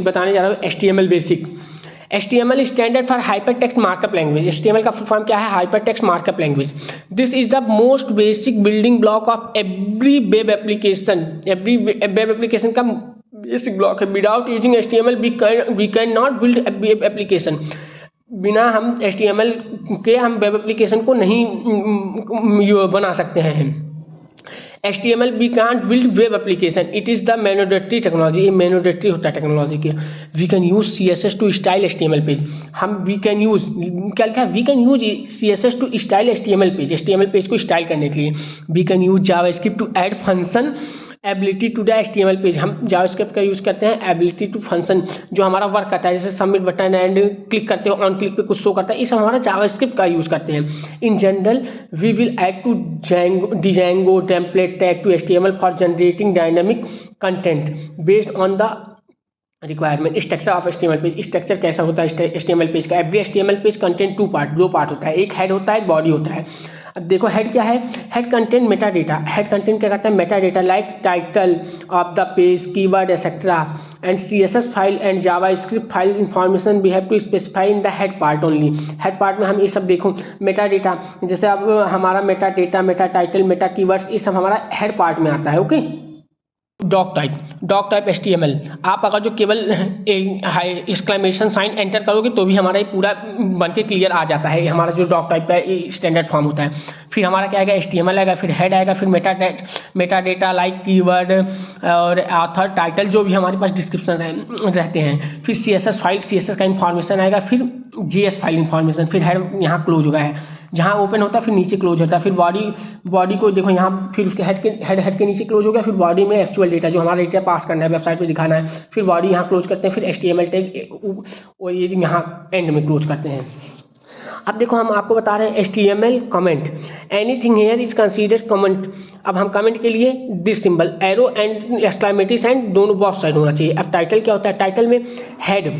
बताने जा रहा हूँ HTML basic. HTML standard for hypertext markup language. HTML का फुल फॉर्म क्या है? Hypertext markup language. This is the most basic building block of every web application. Every web application का basic block है। Without using HTML we can not build web application. बिना हम HTML के हम web application को नहीं बना सकते हैं। HTML we can't build web application, it is the mandatory technology. ये मैंडेटरी होता है टेक्नोलॉजी के। We can use CSS to style HTML page. हम वी कैन यूज क्या लिखा है? We can use CSS to style HTML page. HTML page को style करने के लिए we can use JavaScript to add function ability to the HTML page. हम JavaScript का यूज़ करते हैं एबिलिटी टू फंक्शन, जो हमारा वर्क करता है, जैसे सबमिट बटन एंड क्लिक करते हो, ऑन क्लिक पे कुछ शो करता है, इस हमारा जावास्क्रिप्ट का यूज़ करते हैं। In general we will add to Django template tag to HTML for generating dynamic content based on the requirement. Structure of HTML page. Structure कैसा होता है HTML पेज का? एवरी HTMल पेज कंटेंट दो part होता है, एक head होता है, एक बॉडी होता है। अब देखो हेड क्या है? Head content meta data. Head content क्या करता है? Meta data like title of the page, keyword etcetera and CSS file and JavaScript file information we have to specify in the head part only. Head part में हम ये सब देखो Meta data, जैसे अब हमारा meta data, meta title, meta keywords, ये सब हमारा हेड पार्ट में आता है। ओके। Doc type HTML। आप अगर जो केवल एक्सक्लेमेशन साइन एंटर करोगे तो भी हमारा ये पूरा बन के क्लियर आ जाता है। हमारा जो डॉक टाइप का स्टैंडर्ड फॉर्म होता है। फिर हमारा क्या आएगा? HTML आएगा, फिर हेड आएगा, फिर मेटा डेटा लाइक कीवर्ड और ऑथर, टाइटल, जो भी हमारे पास डिस्क्रिप्शन रहते हैं। फिर CSS फाइल, CSS का इन्फॉर्मेशन आएगा, फिर JS फाइल इन्फॉर्मेशन, फिर हेड यहाँ क्लोज होगा है, जहाँ ओपन होता है फिर नीचे क्लोज होता है। फिर बॉडी को देखो यहाँ, फिर उसके हेड के नीचे क्लोज हो गया। फिर बॉडी में एक्चुअल डेटा जो हमारा डेटा पास करना है, वेबसाइट पे दिखाना है, फिर बॉडी यहाँ क्लोज करते हैं। फिर HTML टैग और ये यहाँ एंड में क्लोज करते हैं। अब देखो हम आपको बता रहे हैं HTML comment. Anything here is considered comment. अब हम कमेंट के लिए this symbol arrow and exclamatory sign दोनों बॉक्स साइड होना चाहिए। अब टाइटल क्या होता है? टाइटल में head,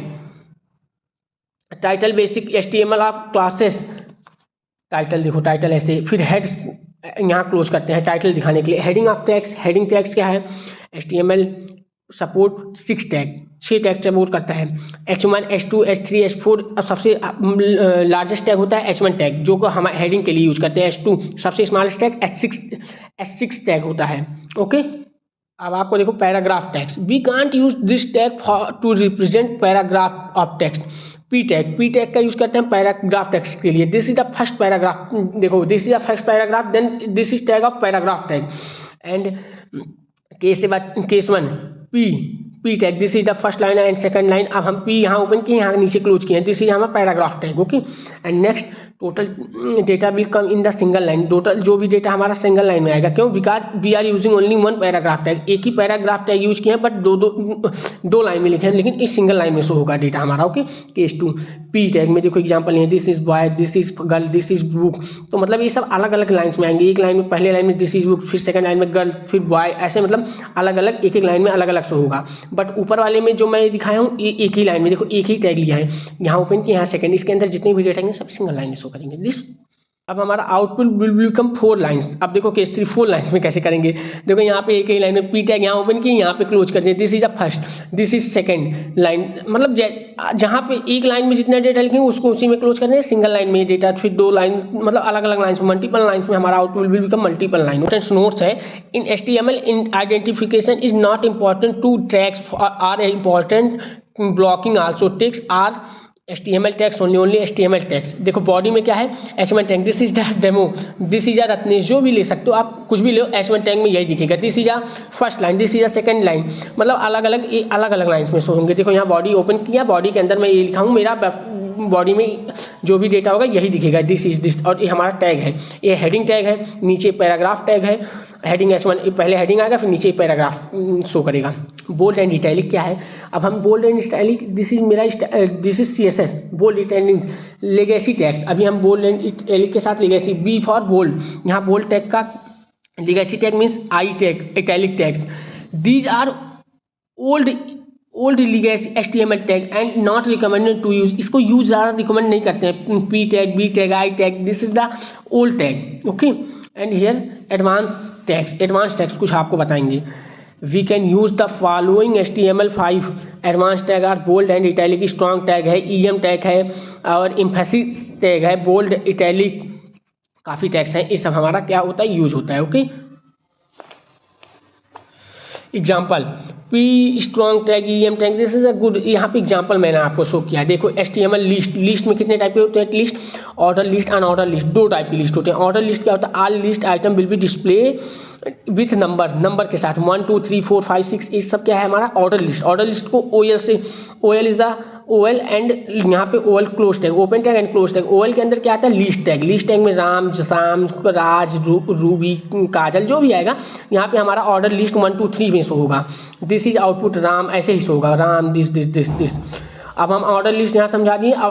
title basic HTML of classes, title देखो, टाइटल ऐसे, फिर हेड यहाँ क्लोज करते हैं टाइटल दिखाने के लिए। Heading of tags, heading tags क्या है? HTML support 6 tag, 6 tag support करता है। H1, H2, H3, H4 और सबसे लार्जेस्ट टैग होता है H1 टैग, जो को हम हेडिंग के लिए यूज करते हैं। H2 सबसे स्मॉलेस्ट टैग, H6 टैग होता है। ओके। अब आपको देखो paragraph tags. We can't use this tag to represent paragraph of text. P tag का यूज करते हैं पैराग्राफ टेक्स्ट के लिए। This is the first paragraph, देखो this is the first paragraph, then this is tag of paragraph tag. And case 1 P tag, this is the first line and second line. अब हम P यहाँ open किए, यहाँ नीचे close किए, this is हमारा paragraph tag. Okay. And next total data will come in the single line. Total जो भी डेटा हमारा सिंगल लाइन में आएगा, क्यों? Because we are using only 1 paragraph tag. एक ही पैराग्राफ टैग यूज किया है, बट दो लाइन में लिखे हैं, लेकिन इस सिंगल लाइन में शो होगा डेटा हमारा। ओके। केस 2 पी टैग में देखो एग्जांपल है, this is boy, this is girl, this is book. तो मतलब ये सब अलग अलग लाइन्स में आएंगे। एक लाइन में, पहले लाइन में दिस इज बुक, फिर सेकंड लाइन में गर्ल, फिर बॉय, ऐसे मतलब अलग अलग एक लाइन में अलग अलग शो होगा। बट ऊपर वाले में जो मैं दिखाया हूँ, ये एक ही लाइन में, देखो एक ही टैग लिया है, यहाँ ओपन किया, यहाँ सेकंड, इसके अंदर जितने भी डेटा आएंगे सब सिंगल लाइन में शो करेंगे। दिस अब हमारा आउटपुट विल बिकम 4 लाइन्स। अब देखो केस 3 4 लाइन्स में कैसे करेंगे? देखो यहाँ पे एक ही लाइन में पी टैग यहाँ ओपन किए, यहाँ पे क्लोज कर दिए, this is a first, this is second line. मतलब जहाँ पे एक लाइन में जितना डेटा लिखेंगे उसको उसी में क्लोज करना है, सिंगल लाइन में डेटा, फिर 2 लाइन, मतलब अलग अलग लाइन्स में, मल्टीपल लाइन्स में हमारा output will become multiple line. Notes है in HTML in identification is not important to tags are important blocking also text are HTML tags only HTML tags. देखो body में क्या है? H1 tag, this is the demo, this is Ratnesh, जो भी ले सकते हो आप, कुछ भी ले, H1 टैग में यही दिखेगा। This is first line, this is second line, मतलब अलग अलग लाइन्स में शो होंगे। देखो यहाँ बॉडी ओपन किया, बॉडी के अंदर मैं ये लिखा हूँ, मेरा बॉडी में जो भी डेटा होगा यही दिखेगा, दिस इज दिस, और ये हमारा टैग है, ये हेडिंग टैग है, नीचे पैराग्राफ टैग है। हेडिंग H1, पहले हेडिंग आएगा, फिर नीचे पैराग्राफ शो करेगा। बोल्ड एंड इटैलिक क्या है? अब हम bold and italic, this is CSS bold italic legacy tags. अभी हम बोल्ड एंड इटैलिक के साथ लेगेसी, बी फॉर बोल्ड, यहाँ बोल्ड टैग का legacy tag means I tag, italic tags. These are old legacy HTML tag and not recommended to use. इसको use ज़्यादा recommend नहीं करते हैं। P tag, B tag, I tag, this is the old tag. Okay. And here advance tags कुछ आपको बताएंगे। We can use the following HTML5 advance tag are bold and italic, strong tag है, EM tag है और emphasis tag है, bold italic, काफ़ी tags हैं। ये सब हमारा क्या होता है, यूज होता है। Okay, example P strong tag, EM tag, this is a good. यहाँ पे एग्जाम्पल मैंने आपको शो किया। देखो HTML लिस्ट, लिस्ट में कितने टाइप के होते हैं, list, order list, unordered list, दो टाइप की लिस्ट होते हैं। ऑर्डर लिस्ट क्या होता है, all list item will be display with number, number के साथ 1 2 3 4 5 6, ये सब क्या है हमारा ऑर्डर लिस्ट। ऑर्डर लिस्ट को OL से, OL is the OL and यहाँ पे OL close tag, open tag and close tag. OL के अंदर क्या आता है, लिस्ट टैग, लिस्ट टैग में राम, शाम, राज, रूबी, काजल, जो भी आएगा यहाँ पे हमारा ऑर्डर लिस्ट 1 2 3 में शो होगा। दिस इज आउटपुट राम, ऐसे ही शो होगा, Ram this this this this. अब हम ऑर्डर लिस्ट यहाँ समझा दिए। अब